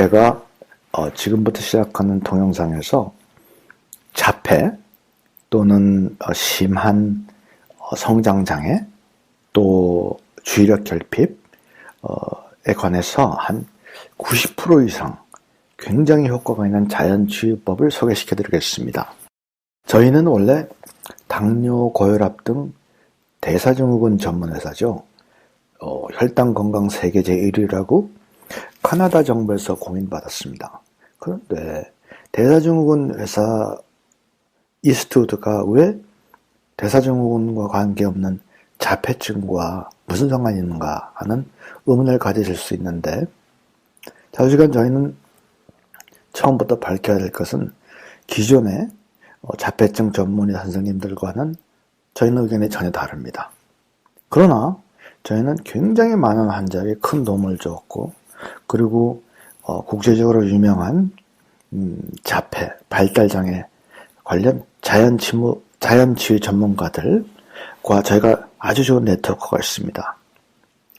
제가 지금부터 시작하는 동영상에서 자폐 또는 심한 성장장애 또 주의력 결핍에 관해서 한 90% 이상 굉장히 효과가 있는 자연치유법을 소개시켜 드리겠습니다. 저희는 원래 당뇨, 고혈압 등 대사증후군 전문회사죠. 혈당 건강 세계 제1위라고 카나다 정부에서 공인받았습니다. 그런데 대사증후군 회사 이스트우드가 왜 대사증후군과 관계없는 자폐증과 무슨 상관이 있는가 하는 의문을 가지실 수 있는데, 자주시간 저희는 처음부터 밝혀야 될 것은 기존의 자폐증 전문의 선생님들과는 저희는 의견이 전혀 다릅니다. 그러나 저희는 굉장히 많은 환자에게 큰 도움을 주었고, 그리고 국제적으로 유명한 자폐, 발달장애 관련 자연치유 전문가들과 저희가 아주 좋은 네트워크가 있습니다.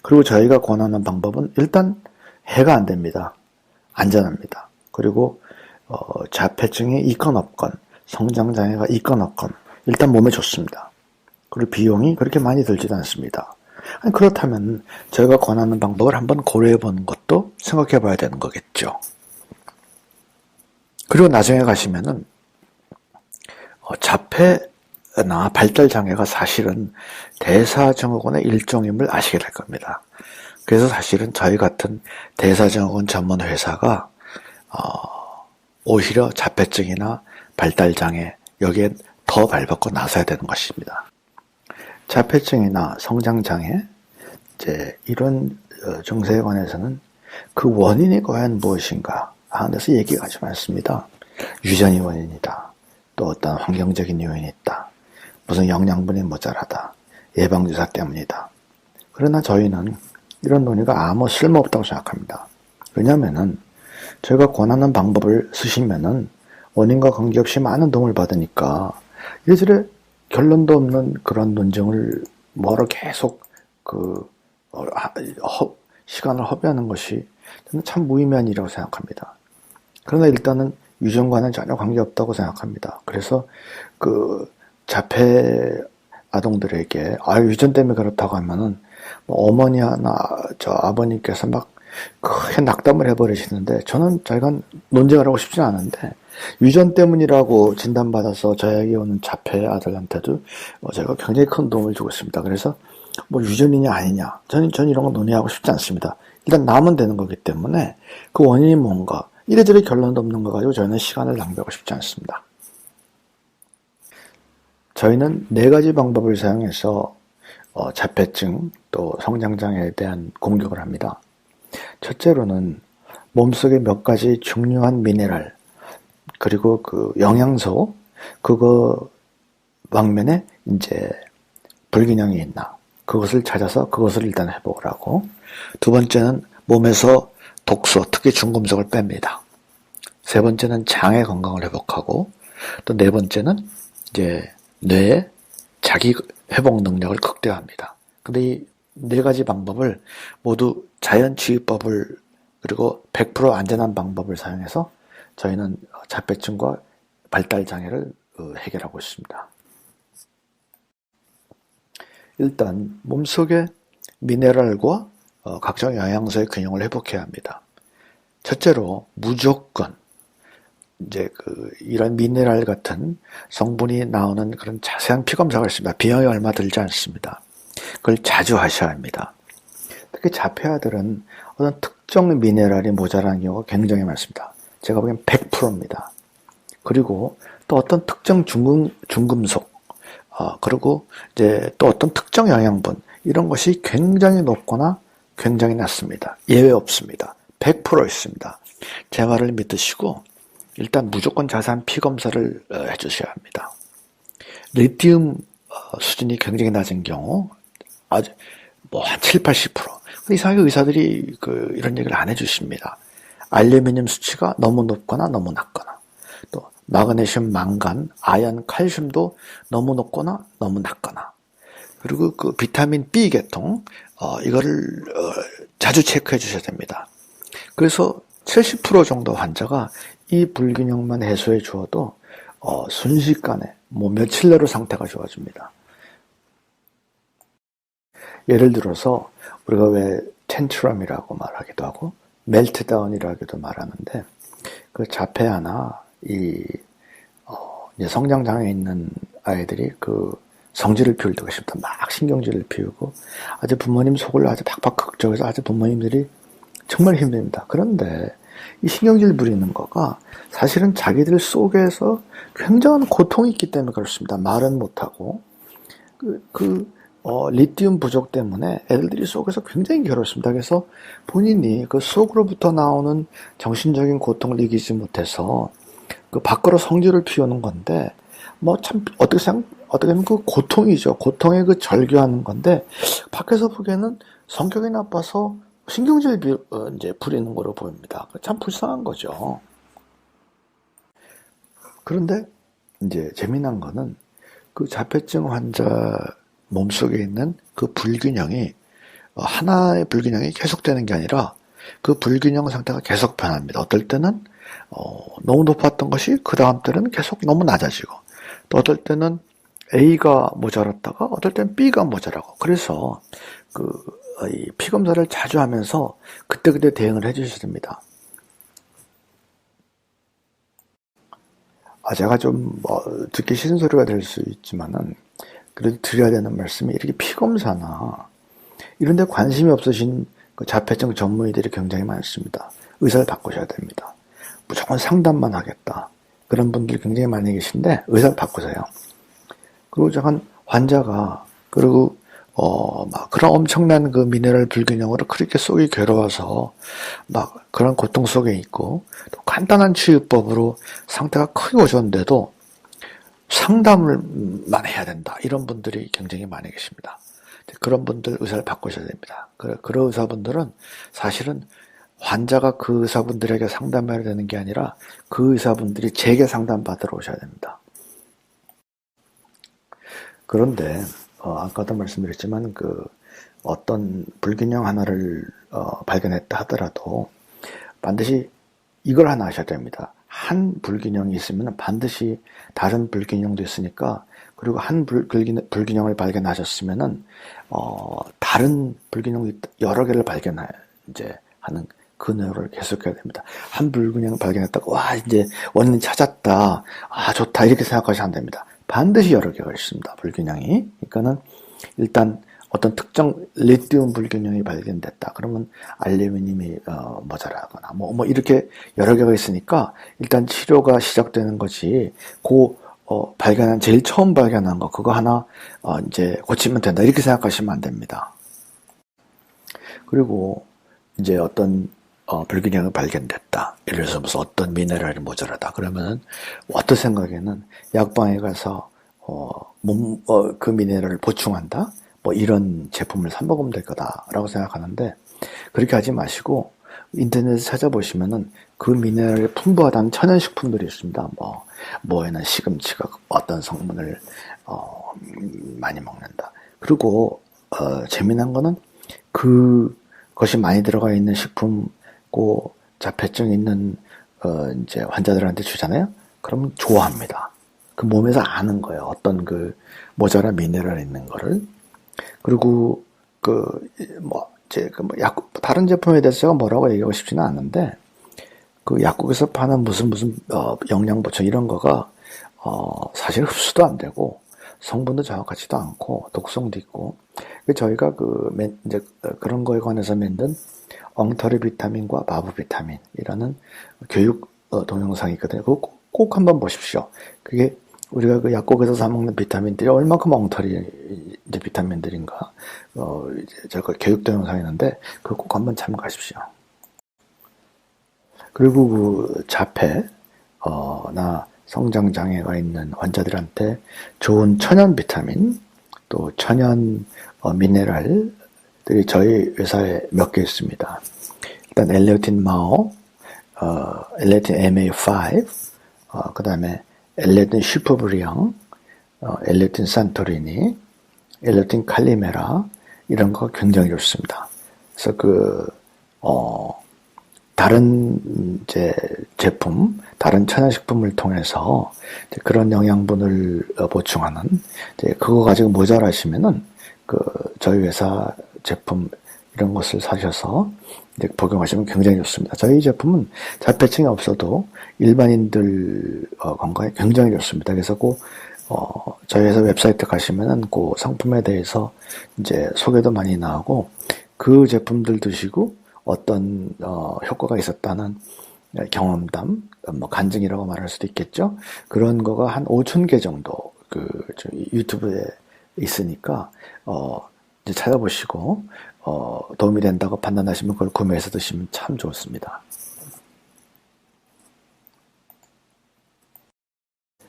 그리고 저희가 권하는 방법은 일단 해가 안 됩니다. 안전합니다. 그리고 자폐증이 있건 없건, 성장장애가 있건 없건 일단 몸에 좋습니다. 그리고 비용이 그렇게 많이 들지도 않습니다. 아니, 그렇다면 저희가 권하는 방법을 한번 고려해 보는 것도 생각해 봐야 되는 거겠죠. 그리고 나중에 가시면은 자폐나 발달장애가 사실은 대사증후군의 일종임을 아시게 될 겁니다. 그래서 사실은 저희 같은 대사증후군 전문 회사가 오히려 자폐증이나 발달장애 여기에 더 발벗고 나서야 되는 것입니다. 자폐증이나 성장장애 이런 증세에 관해서는 그 원인이 과연 무엇인가 하는 데서 얘기가 아주 많습니다. 유전이 원인이다. 또 어떤 환경적인 요인이 있다. 무슨 영양분이 모자라다. 예방주사 때문이다. 그러나 저희는 이런 논의가 아무 쓸모없다고 생각합니다. 왜냐하면은 저희가 권하는 방법을 쓰시면은 원인과 관계없이 많은 도움을 받으니까 이래저래 결론도 없는 그런 논쟁을 뭐로 계속 시간을 허비하는 것이 저는 참 무의미한 일이라고 생각합니다. 그러나 일단은 유전과는 전혀 관계없다고 생각합니다. 그래서 자폐 아동들에게 유전 때문에 그렇다고 하면은 어머니나 아버님께서 막 크게 낙담을 해버리시는데, 저는 저희가 논쟁을 하고 싶지 않은데 유전 때문이라고 진단받아서 저에게 오는 자폐 아들한테도 제가 굉장히 큰 도움을 주고 있습니다. 그래서 유전이냐 아니냐 저는 이런 거 논의하고 싶지 않습니다. 일단 나면 되는 거기 때문에 그 원인이 뭔가 이래저래 결론도 없는 거 가지고 저희는 시간을 낭비하고 싶지 않습니다. 저희는 4가지 방법을 사용해서 자폐증 또 성장장애에 대한 공격을 합니다. 첫째로는 몸속에 몇 가지 중요한 미네랄 그리고 영양소 그거 방면에 불균형이 있나 그것을 찾아서 그것을 일단 회복을 하고, 두 번째는 몸에서 독소 특히 중금속을 뺍니다. 세 번째는 장의 건강을 회복하고, 또 네 번째는 뇌의 자기 회복 능력을 극대화합니다. 근데 이 4가지 방법을 모두 자연치유법을 그리고 100% 안전한 방법을 사용해서 저희는 자폐증과 발달장애를 해결하고 있습니다. 일단 몸속의 미네랄과 각종 영양소의 균형을 회복해야 합니다. 첫째로 무조건 이런 미네랄 같은 성분이 나오는 그런 자세한 피검사가 있습니다. 비용이 얼마 들지 않습니다. 그걸 자주 하셔야 합니다. 특히 자폐아들은 어떤 특정 미네랄이 모자라는 경우가 굉장히 많습니다. 제가 보기엔 100%입니다. 그리고 또 어떤 특정 중금속, 그리고 또 어떤 특정 영양분, 이런 것이 굉장히 높거나 굉장히 낮습니다. 예외 없습니다. 100% 있습니다. 제 말을 믿으시고 일단 무조건 자세한 피검사를 해주셔야 합니다. 리튬 수준이 굉장히 낮은 경우 아주 한 7-80%. 이상하게 의사들이 이런 얘기를 안 해주십니다. 알루미늄 수치가 너무 높거나 너무 낮거나, 또 마그네슘, 망간, 아연, 칼슘도 너무 높거나 너무 낮거나, 그리고 비타민 B 계통 이거를 자주 체크해 주셔야 됩니다. 그래서 70% 정도 환자가 이 불균형만 해소해 주어도 순식간에 며칠 내로 상태가 좋아집니다. 예를 들어서 우리가 왜 텐트럼이라고 말하기도 하고 멜트다운이라고도 말하는데, 그 자폐아나 이제 성장장애 있는 아이들이 그 성질을 피울 때가 싶다. 막 신경질을 피우고 아주 부모님 속을 아주 박박 걱정해서 아주 부모님들이 정말 힘듭니다. 그런데 이 신경질 부리는 거가 사실은 자기들 속에서 굉장한 고통이 있기 때문에 그렇습니다. 말은 못하고 리튬 부족 때문에 애들이 속에서 굉장히 괴롭습니다. 그래서 본인이 그 속으로부터 나오는 정신적인 고통을 이기지 못해서 그 밖으로 성질을 피우는 건데, 참 어떻게 보면 그 고통이죠. 고통에 그 절규하는 건데, 밖에서 보기에는 성격이 나빠서 신경질 이제 부리는 거로 보입니다. 참 불쌍한 거죠. 그런데 이제 재미난 거는 그 자폐증 환자 몸속에 있는 그 불균형이 하나의 불균형이 계속되는 게 아니라 그 불균형 상태가 계속 변합니다. 어떨 때는 너무 높았던 것이 그 다음 때는 계속 너무 낮아지고, 또 어떨 때는 A가 모자랐다가 어떨 때는 B가 모자라고. 그래서 이 피검사를 자주 하면서 그때그때 대응을 해주셔야 됩니다. 제가 좀 듣기 싫은 소리가 될 수 있지만은 그래도 드려야 되는 말씀이, 이렇게 피검사나 이런 데 관심이 없으신 그 자폐증 전문의들이 굉장히 많습니다. 의사를 바꾸셔야 됩니다. 무조건 상담만 하겠다, 그런 분들이 굉장히 많이 계신데 의사를 바꾸세요. 그리고 잠깐 환자가 막 그런 엄청난 그 미네랄 불균형으로 그렇게 속이 괴로워서 막 그런 고통 속에 있고, 또 간단한 치유법으로 상태가 크게 오셨는데도 상담을만 해야 된다, 이런 분들이 굉장히 많이 계십니다. 그런 분들 의사를 바꾸셔야 됩니다. 그런 의사분들은 사실은 환자가 그 의사분들에게 상담해야 되는 게 아니라 그 의사분들이 제게 상담받으러 오셔야 됩니다. 그런데 아까도 말씀드렸지만 어떤 불균형 하나를 발견했다 하더라도 반드시 이걸 하나 하셔야 됩니다. 한 불균형이 있으면 반드시 다른 불균형도 있으니까, 그리고 한 불균형을 발견하셨으면은 다른 불균형 여러 개를 하는 그 노력을 계속해야 됩니다. 한 불균형을 발견했다고 이제 원인 찾았다, 좋다, 이렇게 생각하시면 안 됩니다. 반드시 여러 개가 있습니다, 불균형이. 그러니까는 일단 어떤 특정 리튬 불균형이 발견됐다, 그러면 알루미늄이 모자라거나 이렇게 여러 개가 있으니까 일단 치료가 시작되는 거지, 제일 처음 발견한 거 그거 하나 이제 고치면 된다, 이렇게 생각하시면 안 됩니다. 그리고 이제 어떤 불균형이 발견됐다, 예를 들어서 무슨 어떤 미네랄이 모자라다, 그러면은 어떤 생각에는 약방에 가서 그 미네랄을 보충한다, 이런 제품을 사 먹으면 될 거다라고 생각하는데, 그렇게 하지 마시고 인터넷에 찾아보시면은 그 미네랄이 풍부하다는 천연식품들이 있습니다. 뭐에는 시금치가 어떤 성분을 많이 먹는다. 그리고 재미난 거는 그것이 많이 들어가 있는 식품 자폐증 있는 이제 환자들한테 주잖아요. 그러면 좋아합니다. 그 몸에서 아는 거예요, 어떤 모자란 미네랄 있는 거를. 그리고 다른 제품에 대해서 제가 뭐라고 얘기하고 싶지는 않은데, 그 약국에서 파는 무슨 영양 보충 이런 거가 사실 흡수도 안 되고 성분도 정확하지도 않고 독성도 있고, 저희가 이제 그런 거에 관해서 만든 엉터리 비타민과 바보 비타민이라는 교육 동영상이 있거든요. 그거 꼭 한번 보십시오. 그게 우리가 그 약국에서 사 먹는 비타민들이 얼마큼 엉터리 이제 비타민들인가, 저거 교육 동영상이 있는데 그거 꼭 한번 참고하십시오. 그리고 자폐 나 성장 장애가 있는 환자들한테 좋은 천연 비타민, 또 천연 미네랄들이 저희 회사에 몇 개 있습니다. 일단 엘레오틴 마오, 엘레오틴 MA5, 그 다음에 엘레오틴 슈퍼브리앙, 엘레오틴 산토리니, 엘레오틴 칼리메라, 이런 거 굉장히 좋습니다. 그래서 다른 이제 제품, 다른 천연식품을 통해서 그런 영양분을 보충하는, 이제 그거 가지고 모자라시면은 저희 회사 제품 이런 것을 사셔서 이제 복용하시면 굉장히 좋습니다. 저희 제품은 자폐증이 없어도 일반인들 건강에 굉장히 좋습니다. 그래서 저희 회사 웹사이트 가시면은 그 상품에 대해서 이제 소개도 많이 나오고, 그 제품들 드시고 어떤 효과가 있었다는 경험담, 뭐 간증이라고 말할 수도 있겠죠. 그런 거가 한 5,000개 정도 유튜브에 있으니까 이제 찾아보시고 도움이 된다고 판단하시면 그걸 구매해서 드시면 참 좋습니다.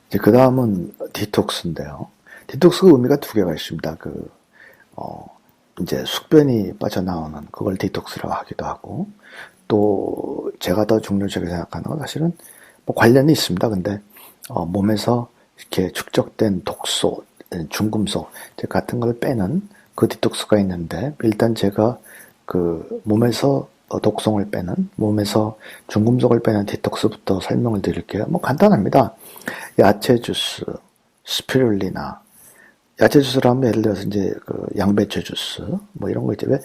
이제 그 다음은 디톡스인데요. 디톡스 의미가 두 개가 있습니다. 이제 숙변이 빠져나오는 그걸 디톡스라고 하기도 하고, 또 제가 더 중요하게 생각하는 건 사실은 뭐 관련이 있습니다. 근데 몸에서 이렇게 축적된 독소, 중금속 같은 걸 빼는 그 디톡스가 있는데, 일단 제가 몸에서 독성을 빼는, 몸에서 중금속을 빼는 디톡스부터 설명을 드릴게요. 뭐 간단합니다. 야채 주스, 스피룰리나, 야채 주스라면 예를 들어서 이제 양배추 주스, 뭐 이런 거 있죠. 왜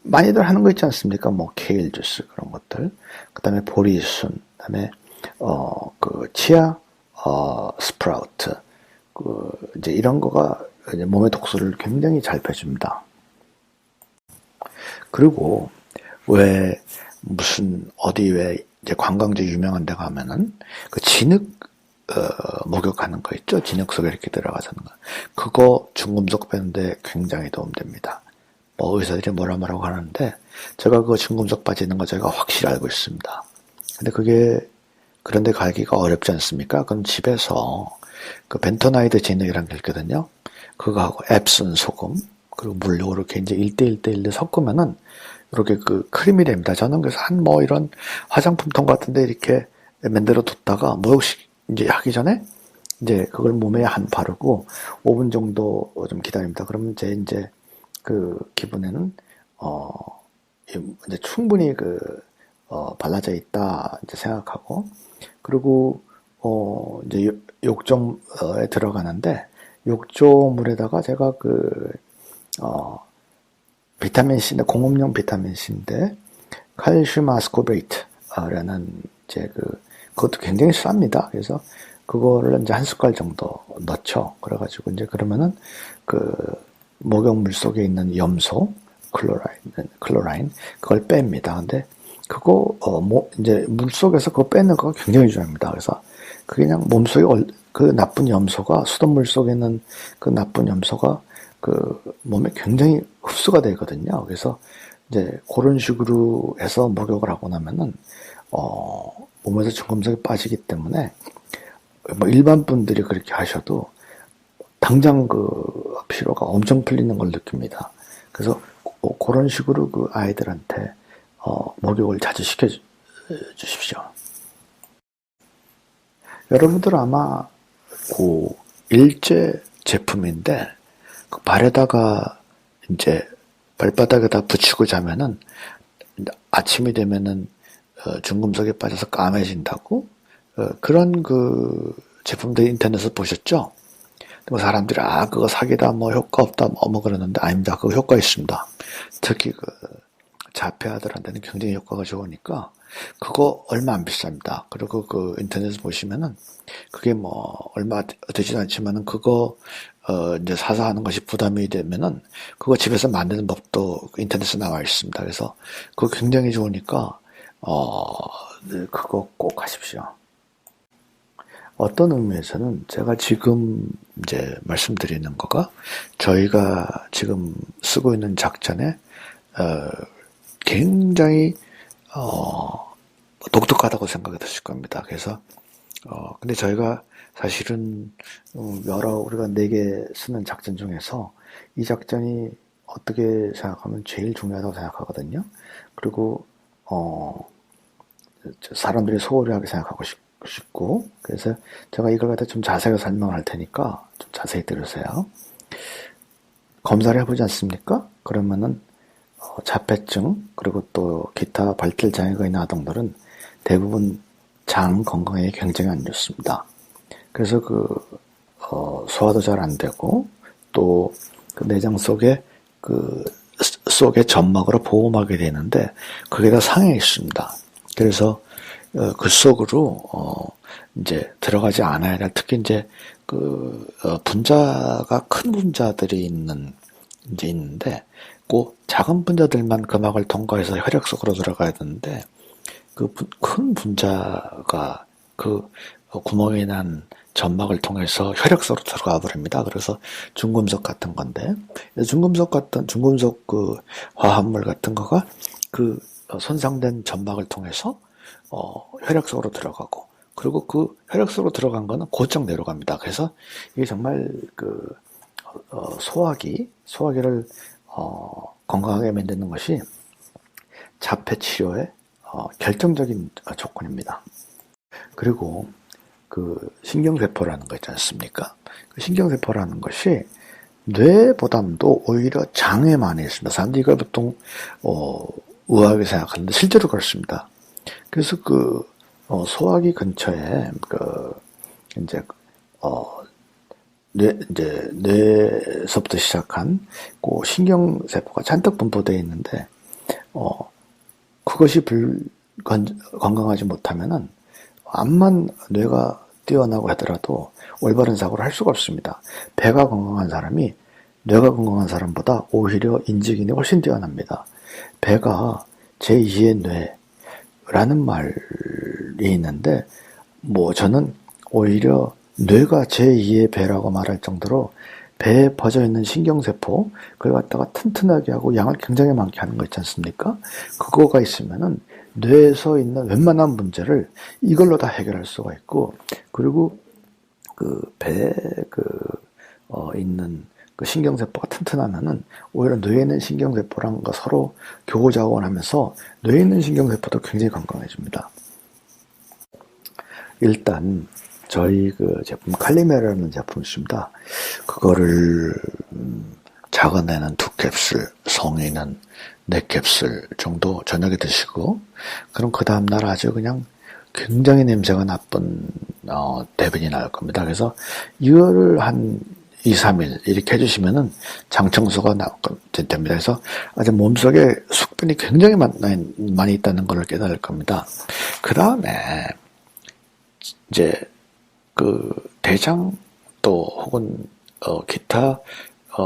많이들 하는 거 있지 않습니까? 뭐 케일 주스 그런 것들. 그다음에 보리순, 그다음에 치아 스프라우트, 이제 이런 거가 이제 몸의 독소를 굉장히 잘 빼줍니다. 그리고 왜 무슨 어디 왜 이제 관광지 유명한 데 가면은 진흙 목욕하는 거 있죠? 진흙 속에 이렇게 들어가서 하는 거. 그거 중금속 빼는데 굉장히 도움됩니다. 뭐 의사들이 뭐라 말하고 하는데, 제가 그거 중금속 빠지는 거 제가 확실히 알고 있습니다. 근데 그런데 가기가 어렵지 않습니까? 그럼 집에서 벤토나이드 진흙이라는 게 있거든요. 그거하고 앱슨 소금, 그리고 물로 이렇게 이제 1대1대1대 섞으면은 이렇게 크림이 됩니다. 저는 그래서 이런 화장품통 같은데 이렇게 만들어 뒀다가 목욕식 이제 하기 전에 이제 그걸 몸에 바르고 5분 정도 좀 기다립니다. 그러면 이제 기분에는 이제 충분히 발라져 있다 이제 생각하고, 그리고 이제 욕조에 들어가는데, 욕조물에다가 제가 비타민C인데, 공업용 비타민C인데 칼슘 아스코베이트라는 이제 그것도 굉장히 쌉니다. 그래서 그거를 이제 한 숟갈 정도 넣죠. 그래가지고 이제 그러면은 목욕물 속에 있는 염소, 클로라인, 그걸 뺍니다. 근데 이제 물 속에서 그거 빼는 거가 굉장히 중요합니다. 그래서 그게 그냥 몸속에 나쁜 염소가, 수돗물 속에 있는 나쁜 염소가 몸에 굉장히 흡수가 되거든요. 그래서 이제 그런 식으로 해서 목욕을 하고 나면은 몸에서 중금속이 빠지기 때문에 뭐 일반 분들이 그렇게 하셔도 당장 피로가 엄청 풀리는 걸 느낍니다. 그래서 그런 식으로 아이들한테 목욕을 자주 시켜 주십시오. 여러분들 아마 일제 제품인데 발에다가 이제 발바닥에다 붙이고 자면은 아침이 되면은 중금속에 빠져서 까매진다고 그런 제품들 인터넷에서 보셨죠? 뭐 사람들이 그거 사기다, 뭐 효과 없다, 뭐 그러는데, 아닙니다. 그거 효과 있습니다. 특히 자폐아들한테는 굉장히 효과가 좋으니까 그거 얼마 안 비쌉니다. 그리고 인터넷에서 보시면은 그게 뭐 얼마 되지도 않지만은 그거 이제 사서 하는 것이 부담이 되면은 그거 집에서 만드는 법도 인터넷에 나와 있습니다. 그래서 그거 굉장히 좋으니까 그거 꼭 하십시오. 어떤 의미에서는 제가 지금 이제 말씀드리는 거가 저희가 지금 쓰고 있는 작전에 굉장히 독특하다고 생각이 드실 겁니다. 그래서 근데 저희가 사실은 우리가 4개 쓰는 작전 중에서 이 작전이 어떻게 생각하면 제일 중요하다고 생각하거든요. 그리고 사람들이 소홀히 하게 생각하고 싶고, 그래서 제가 이걸 갖다 좀 자세히 설명할 테니까 좀 자세히 들으세요. 검사를 해보지 않습니까? 그러면은 자폐증 그리고 또 기타 발달 장애가 있는 아동들은 대부분 장 건강에 굉장히 안 좋습니다. 그래서 소화도 잘 안 되고 또 그 내장 속에 속에 점막으로 보호막이 되는데 그게 다 상해 있습니다. 그래서 그 속으로 이제 들어가지 않아야 할 특히 이제 분자가 큰 분자들이 있는데 꼭 작은 분자들만 그 막을 통과해서 혈액 속으로 들어가야 되는데 큰 분자가 구멍이 난 점막을 통해서 혈액 속으로 들어가 버립니다. 그래서 중금속 같은 건데 중금속 화합물 같은 거가 손상된 점막을 통해서 혈액 속으로 들어가고 그리고 그 혈액 속으로 들어간 거는 곧장 내려갑니다. 그래서 이게 정말 소화기를 건강하게 만드는 것이 자폐 치료의 결정적인 조건입니다. 그리고 신경세포라는 거 있지 않습니까? 그 신경세포라는 것이 뇌보다도 오히려 장에 많이 있습니다. 사람들이 이걸 보통 의아하게 생각하는데 실제로 그렇습니다. 그래서 소화기 근처에 뇌에서부터 시작한 신경세포가 잔뜩 분포되어 있는데 그것이 건강하지 못하면은 암만 뇌가 뛰어나고 하더라도 올바른 사고를 할 수가 없습니다. 배가 건강한 사람이 뇌가 건강한 사람보다 오히려 인지기능이 훨씬 뛰어납니다. 배가 제2의 뇌라는 말이 있는데 저는 오히려 뇌가 제2의 배라고 말할 정도로 배에 퍼져 있는 신경세포 그걸 갖다가 튼튼하게 하고 양을 굉장히 많게 하는 거 있지 않습니까? 그거가 있으면은 뇌에서 있는 웬만한 문제를 이걸로 다 해결할 수가 있고 그리고 배에 있는 신경세포가 튼튼하면은 오히려 뇌에 있는 신경세포랑 서로 교호자원하면서 뇌에 있는 신경세포도 굉장히 건강해집니다. 일단 저희 제품 칼리메라는 제품이 있습니다. 그거를 작은 애는 2캡슐, 성인은 4캡슐 정도 저녁에 드시고 그럼 그 다음날 아주 그냥 굉장히 냄새가 나쁜 대변이 나올 겁니다. 그래서 이거를 한 2, 3일 이렇게 해주시면은 장청소가 됩니다. 그래서 아주 몸속에 숙변이 굉장히 많이 있다는 걸 깨달을 겁니다. 그 다음에 이제 대장 또 혹은 기타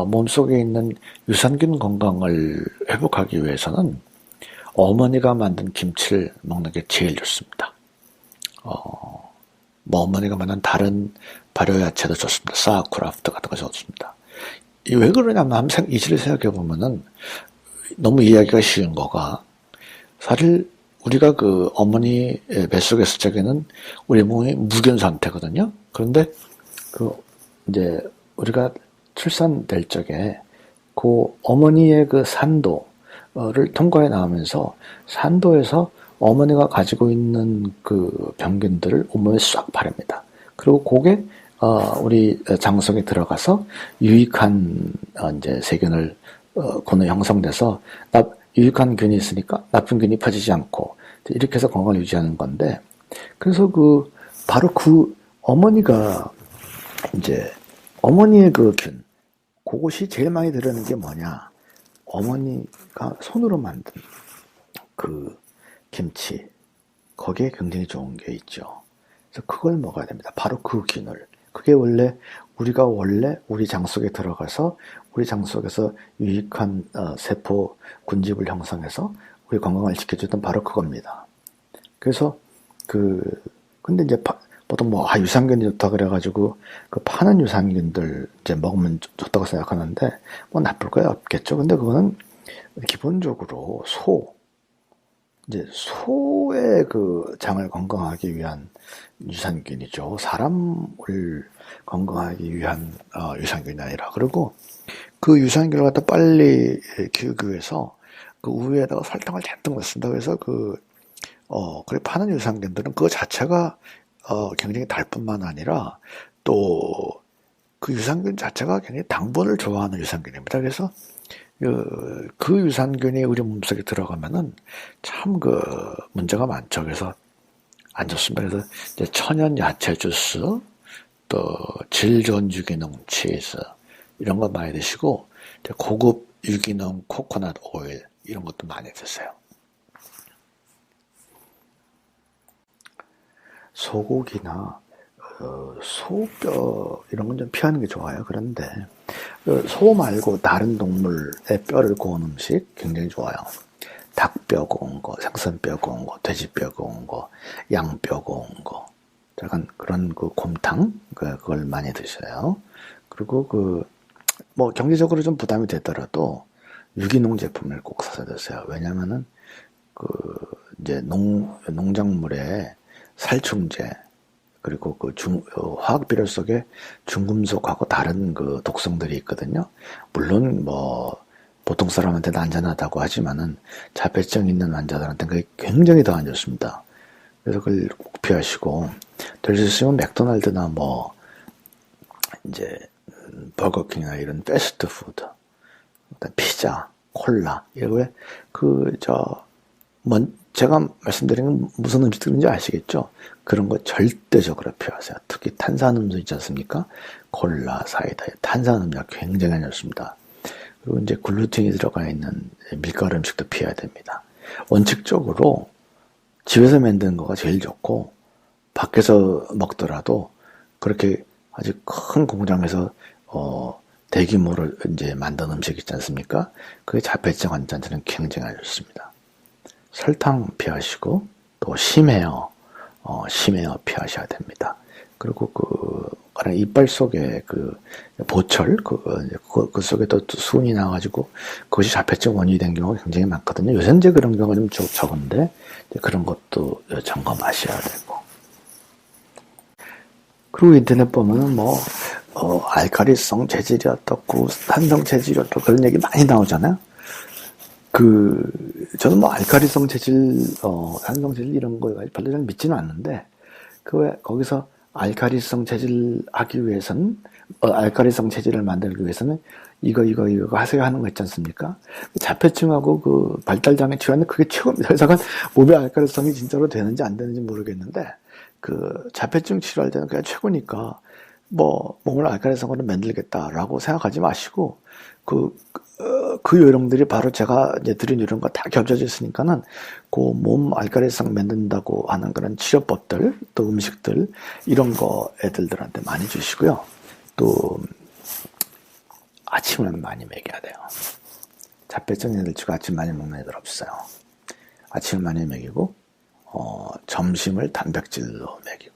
몸속에 있는 유산균 건강을 회복하기 위해서는 어머니가 만든 김치를 먹는 게 제일 좋습니다. 어머니가 만든 다른 발효야채도 좋습니다. 사우쿠라프트 같은 거 좋습니다. 왜 그러냐면 이치를 생각해 보면은 너무 이해하기가 쉬운 거가 사실 우리가 어머니 뱃속에 있을 적에는 우리 몸이 무균 상태거든요. 그런데 이제 우리가 출산될 적에 어머니의 산도를 통과해 나오면서 산도에서 어머니가 가지고 있는 병균들을 온몸에 싹 바릅니다. 그리고 그게 우리 장 속에 들어가서 유익한 이제 세균을 형성돼서 유익한 균이 있으니까 나쁜 균이 퍼지지 않고 이렇게 해서 건강을 유지하는 건데 그래서 바로 어머니가 이제 어머니의 균 그것이 제일 많이 들어있는 게 뭐냐 어머니가 손으로 만든 김치 거기에 굉장히 좋은 게 있죠. 그래서 그걸 먹어야 됩니다. 바로 균을 그게 우리가 우리 장 속에 들어가서 우리 장 속에서 유익한 세포 군집을 형성해서 우리 건강을 지켜주던 바로 그겁니다. 그래서 근데 이제 보통 유산균이 좋다 그래가지고 파는 유산균들 이제 먹으면 좋다고 생각하는데 나쁠 거야 없겠죠. 근데 그거는 기본적으로 소의 장을 건강하기 위한 유산균이죠. 사람을 건강하기 위한 유산균이 아니라 그리고 그 유산균을 갖다 빨리 키우기 위해서 우유에다가 설탕을 잔뜩 넣습니다. 그래서 그래 파는 유산균들은 그거 자체가 굉장히 달 뿐만 아니라 또 유산균 자체가 굉장히 당분을 좋아하는 유산균입니다. 그래서 그 유산균이 우리 몸속에 들어가면은 참 문제가 많죠. 그래서 안 좋습니다. 그래서 이제 천연 야채 주스, 또 질 좋은 유기농 치즈, 이런 거 많이 드시고, 고급 유기농 코코넛 오일, 이런 것도 많이 드세요. 소고기나 소뼈 이런 건 좀 피하는 게 좋아요. 그런데 소 말고 다른 동물의 뼈를 구운 음식 굉장히 좋아요. 닭뼈 구운 거, 생선뼈 구운 거, 돼지뼈 구운 거, 양뼈 구운 거, 약간 그런 곰탕 그걸 많이 드셔요. 그리고 뭐 경제적으로 좀 부담이 되더라도 유기농 제품을 꼭 사서 드세요. 왜냐면은 이제 농작물에 살충제, 그리고 화학 비료 속에 중금속하고 다른 독성들이 있거든요. 물론 보통 사람한테는 안전하다고 하지만은 자폐증 있는 환자들한테는 그게 굉장히 더 안 좋습니다. 그래서 그걸 꼭 피하시고, 될 수 있으면 맥도날드나 이제 버거킹이나 이런 패스트푸드, 피자, 콜라, 이거에 제가 말씀드린 건 무슨 음식들인지 아시겠죠? 그런 거 절대적으로 피하세요. 특히 탄산음료 있지 않습니까? 콜라, 사이다에 탄산음료 굉장히 안 좋습니다. 그리고 이제 글루텐이 들어가 있는 밀가루 음식도 피해야 됩니다. 원칙적으로 집에서 만드는 거가 제일 좋고, 밖에서 먹더라도 그렇게 아주 큰 공장에서 대규모로 이제 만든 음식 있지 않습니까? 그게 자폐증 환자한테는 굉장히 안 좋습니다. 설탕 피하시고, 또 심해요 피하셔야 됩니다. 그리고 이빨 속에 보철, 그 속에 또 수은이 나와가지고, 그것이 자폐증 원인이 된 경우가 굉장히 많거든요. 요새 이제 그런 경우가 좀 적은데, 그런 것도 점검하셔야 되고. 그리고 인터넷 보면은 알카리성 재질이 어떻고, 산성 재질이 어떻고, 그런 얘기 많이 나오잖아요. 저는 알카리성 재질, 산성 재질 이런 거에 별로 잘 믿지는 않는데, 거기서 알카리성 재질 하기 위해서는, 알카리성 재질을 만들기 위해서는 이거 하세요 하는 거 있지 않습니까? 자폐증하고 발달장애 치료하는 그게 최고입니다. 그래서 몸의 알카리성이 진짜로 되는지 안 되는지 모르겠는데, 자폐증 치료할 때는 그게 최고니까, 몸을 알카리성으로 만들겠다라고 생각하지 마시고, 그 요령들이 바로 제가 이제 드린 요령과 다 겹쳐져 있으니까는 몸 알카리성 만든다고 하는 그런 치료법들, 또 음식들, 이런 거 애들한테 많이 주시고요. 또 아침을 많이 먹여야 돼요. 자폐증 애들 치고 아침 많이 먹는 애들 없어요. 아침을 많이 먹이고, 점심을 단백질로 먹이고,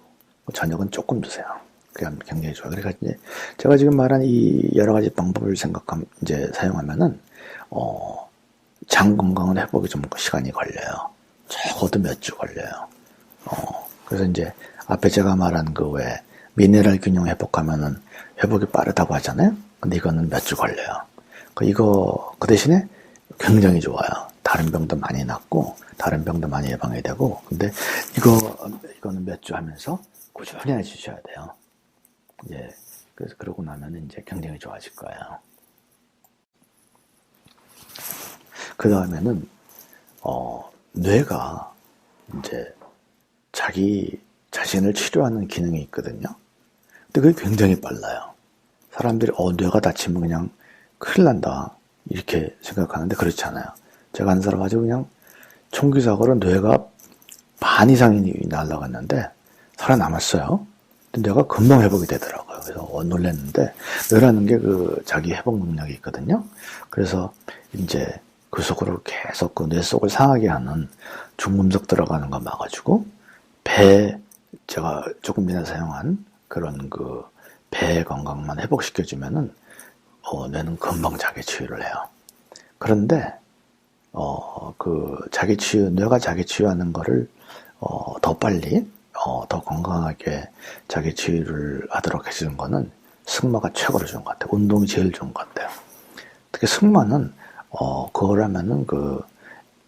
저녁은 조금 드세요. 그게 굉장히 좋아요. 그러니까 이제 제가 지금 말한 이 여러 가지 방법을 사용하면은, 장 건강은 회복이 좀 시간이 걸려요. 적어도 몇 주 걸려요. 그래서 이제 앞에 제가 말한 미네랄 균형 회복하면은 회복이 빠르다고 하잖아요. 근데 이거는 몇 주 걸려요. 그 대신에 굉장히 좋아요. 다른 병도 많이 낫고, 다른 병도 많이 예방이 되고, 근데 이거는 몇 주 하면서 꾸준히 해주셔야 돼요. 예. 그래서 그러고 나면 이제 굉장히 좋아질 거예요. 그 다음에는, 뇌가 이제 자기 자신을 치료하는 기능이 있거든요. 근데 그게 굉장히 빨라요. 사람들이, 뇌가 다치면 그냥 큰일 난다, 이렇게 생각하는데 그렇지 않아요. 제가 아는 사람 아주 그냥 총기 사고로 뇌가 반 이상이 날아갔는데 살아남았어요. 근데 뇌가 금방 회복이 되더라고요. 그래서 놀랐는데, 뇌라는 게 자기 회복 능력이 있거든요. 그래서 이제 그 속으로 계속 뇌 속을 상하게 하는 중금속 들어가는 거 막아주고, 제가 조금 전에 사용한 그런 배 건강만 회복시켜주면은, 뇌는 금방 자기 치유를 해요. 그런데, 뇌가 자기 치유하는 거를, 더 빨리, 더 건강하게 자기 치유를 하도록 해주는 거는 승마가 최고로 좋은 것 같아요. 운동이 제일 좋은 것 같아요. 특히 승마는, 그걸 하면은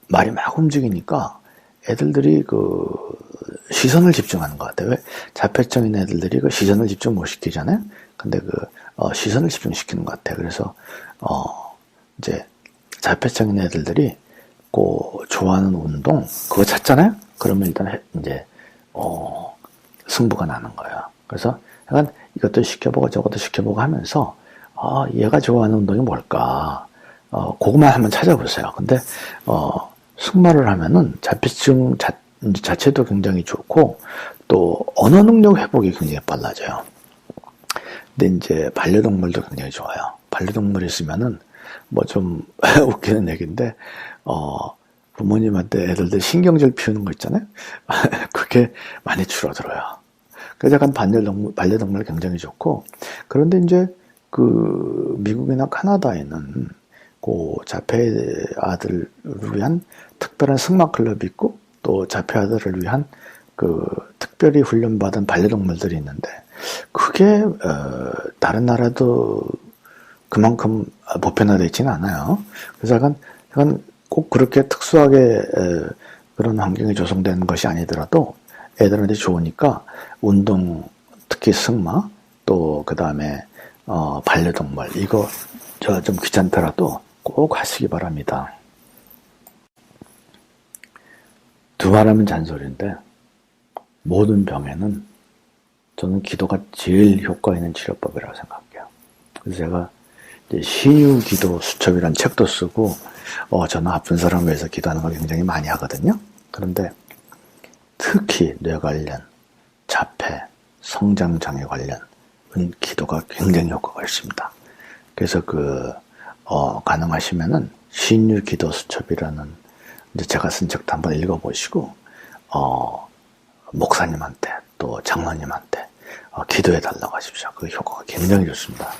말이 막 움직이니까 애들들이 시선을 집중하는 것 같아요. 왜? 자폐증 있는 애들들이 시선을 집중 못 시키잖아요? 근데 시선을 집중시키는 것 같아요. 그래서, 이제 자폐적인 애들들이 좋아하는 운동 그거 찾잖아요. 그러면 일단 이제 승부가 나는 거예요. 그래서 약간 이것도 시켜보고 저것도 시켜보고 하면서 얘가 좋아하는 운동이 뭘까? 그것만 한번 찾아보세요. 근데 승마를 하면은 자폐증 자체도 굉장히 좋고 또 언어 능력 회복이 굉장히 빨라져요. 근데 이제 반려동물도 굉장히 좋아요. 반려동물이 있으면은 뭐 좀 웃기는 얘기인데 부모님한테 애들들 신경질 피우는 거 있잖아요. 그게 많이 줄어들어요. 그래서 약간 반려동물 굉장히 좋고, 그런데 이제 그 미국이나 카나다에는 그 자폐 아들을 위한 특별한 승마 클럽이 있고 또 자폐 아들을 위한 그 특별히 훈련받은 반려동물들이 있는데 그게 다른 나라도 그만큼 보편화되어 있지는 않아요. 그래서 약간 꼭 그렇게 특수하게 그런 환경이 조성되는 것이 아니더라도 애들한테 좋으니까 운동, 특히 승마, 또 그 다음에 반려동물 이거 좀 귀찮더라도 꼭 하시기 바랍니다. 두말하면 잔소리인데 모든 병에는 저는 기도가 제일 효과 있는 치료법이라고 생각해요. 그래서 제가 이제 신유기도 수첩이라는 책도 쓰고 저는 아픈 사람을 위해서 기도하는 걸 굉장히 많이 하거든요. 그런데 특히 뇌 관련, 자폐, 성장장애 관련은 기도가 굉장히 효과가 있습니다. 그래서 가능하시면은 신유기도 수첩이라는 이제 제가 쓴 책도 한번 읽어보시고 목사님한테 또 장로님한테 기도해 달라고 하십시오. 그 효과가 굉장히 좋습니다.